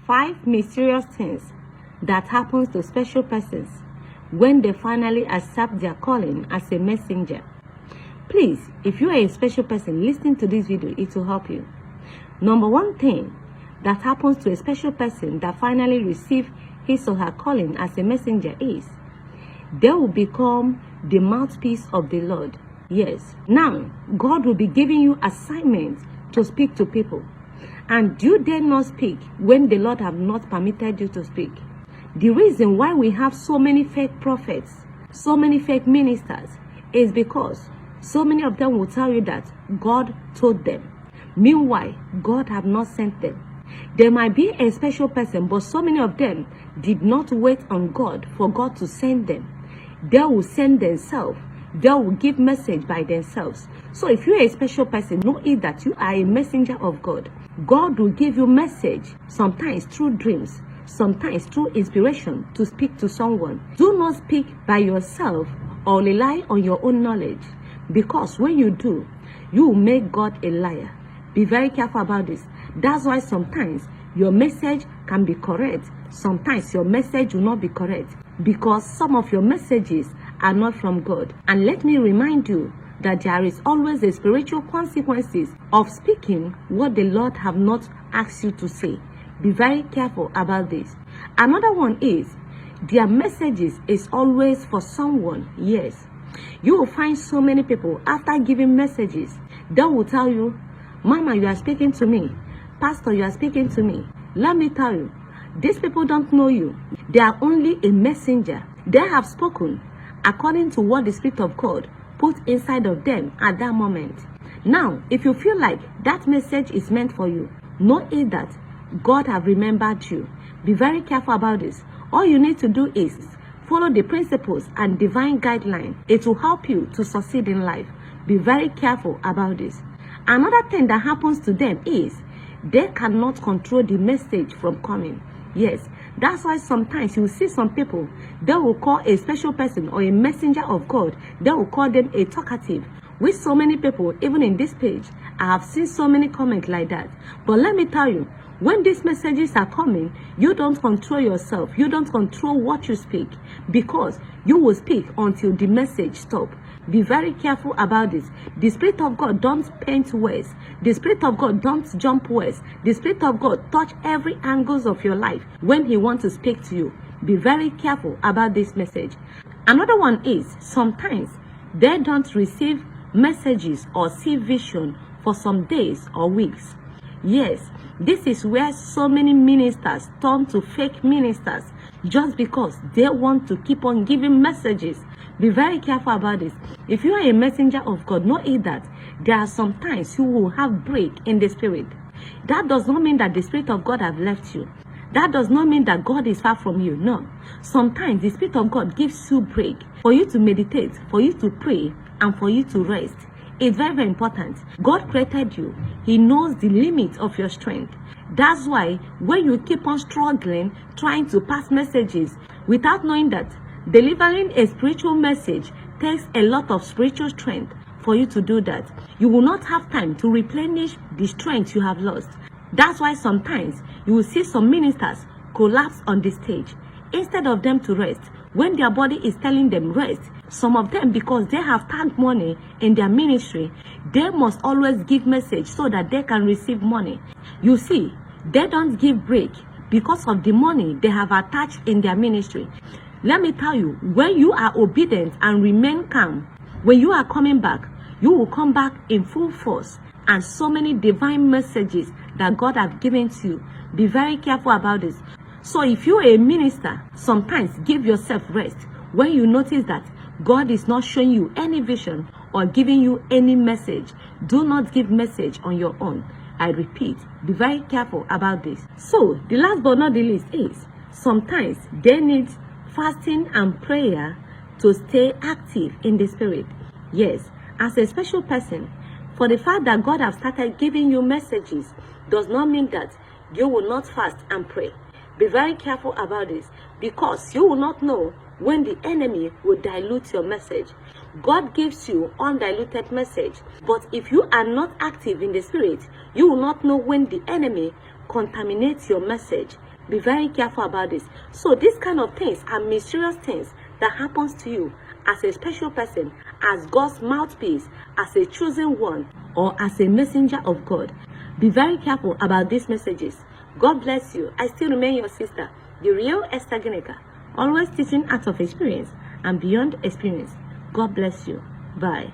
5 mysterious things that happens to special persons when they finally accept their calling as a messenger. Please, if you are a special person listening to this video, it will help you. Number 1 thing that happens to a special person that finally receives his or her calling as a messenger is they will become the mouthpiece of the Lord. Yes. Now, God will be giving you assignments to speak to people. And you dare not speak when the Lord have not permitted you to speak. The reason why we have so many fake prophets, so many fake ministers, is because so many of them will tell you that God told them. Meanwhile, God have not sent them. There might be a special person, but so many of them did not wait on God for God to send them. They will send themselves. They will give message by themselves. So if you're a special person, know it that you are a messenger of God. God will give you message, sometimes through dreams, sometimes through inspiration to speak to someone. Do not speak by yourself or rely on your own knowledge, because when you do, you will make God a liar. Be very careful about this. That's why sometimes your message can be correct. Sometimes your message will not be correct, because some of your messages are not from God. And let me remind you that there is always a spiritual consequences of speaking what the Lord have not asked you to say. Be very careful about this. Another one is their messages is always for someone. Yes, you will find so many people after giving messages, they will tell you, Mama, you are speaking to me. Pastor, you are speaking to me. Let me tell you, these people don't know you. They are only a messenger. They have spoken according to what the Spirit of God put inside of them at that moment. Now, if you feel like that message is meant for you, know it that God have remembered you. Be very careful about this. All you need to do is follow the principles and divine guidelines. It will help you to succeed in life. Be very careful about this. Another thing that happens to them is they cannot control the message from coming. Yes, that's why sometimes you see some people, they will call a special person or a messenger of God, they will call them a talkative. With so many people, even in this page, I have seen so many comments like that. But let me tell you, when these messages are coming, you don't control yourself. You don't control what you speak, because you will speak until the message stops. Be very careful about this. The Spirit of God don't paint words. The Spirit of God don't jump words. The Spirit of God touch every angles of your life when He wants to speak to you. Be very careful about this message. Another one is sometimes they don't receive messages or see vision for some days or weeks. Yes, this is where so many ministers turn to fake ministers just because they want to keep on giving messages. Be very careful about this. If you are a messenger of God, know it that there are some times you will have break in the spirit. That does not mean that the Spirit of God have left you. That does not mean that God is far from you. No. Sometimes the Spirit of God gives you break for you to meditate, for you to pray, and for you to rest. It's very, very important. God created you. He knows the limit of your strength. That's why when you keep on struggling, trying to pass messages without knowing that delivering a spiritual message takes a lot of spiritual strength for you to do that, you will not have time to replenish the strength you have lost. That's why sometimes you will see some ministers collapse on the stage. Instead of them to rest, when their body is telling them rest, some of them, because they have tagged money in their ministry, they must always give message so that they can receive money. You see, they don't give break because of the money they have attached in their ministry. Let me tell you, when you are obedient and remain calm, when you are coming back, you will come back in full force, and so many divine messages that God has given to you. Be very careful about this. So if you are a minister, sometimes give yourself rest. When you notice that God is not showing you any vision or giving you any message, do not give message on your own. I repeat, be very careful about this. So the last but not the least is sometimes they need fasting and prayer to stay active in the spirit. Yes, as a special person, for the fact that God has started giving you messages does not mean that you will not fast and pray. Be very careful about this, because you will not know when the enemy will dilute your message. God gives you undiluted message, but if you are not active in the spirit, you will not know when the enemy contaminate your message. Be very careful about this. So these kind of things are mysterious things that happens to you as a special person, as God's mouthpiece, as a chosen one, or as a messenger of God. Be very careful about these messages. God bless you. I still remain your sister, the real Esther Gineka, always teaching out of experience and beyond experience. God bless you. Bye.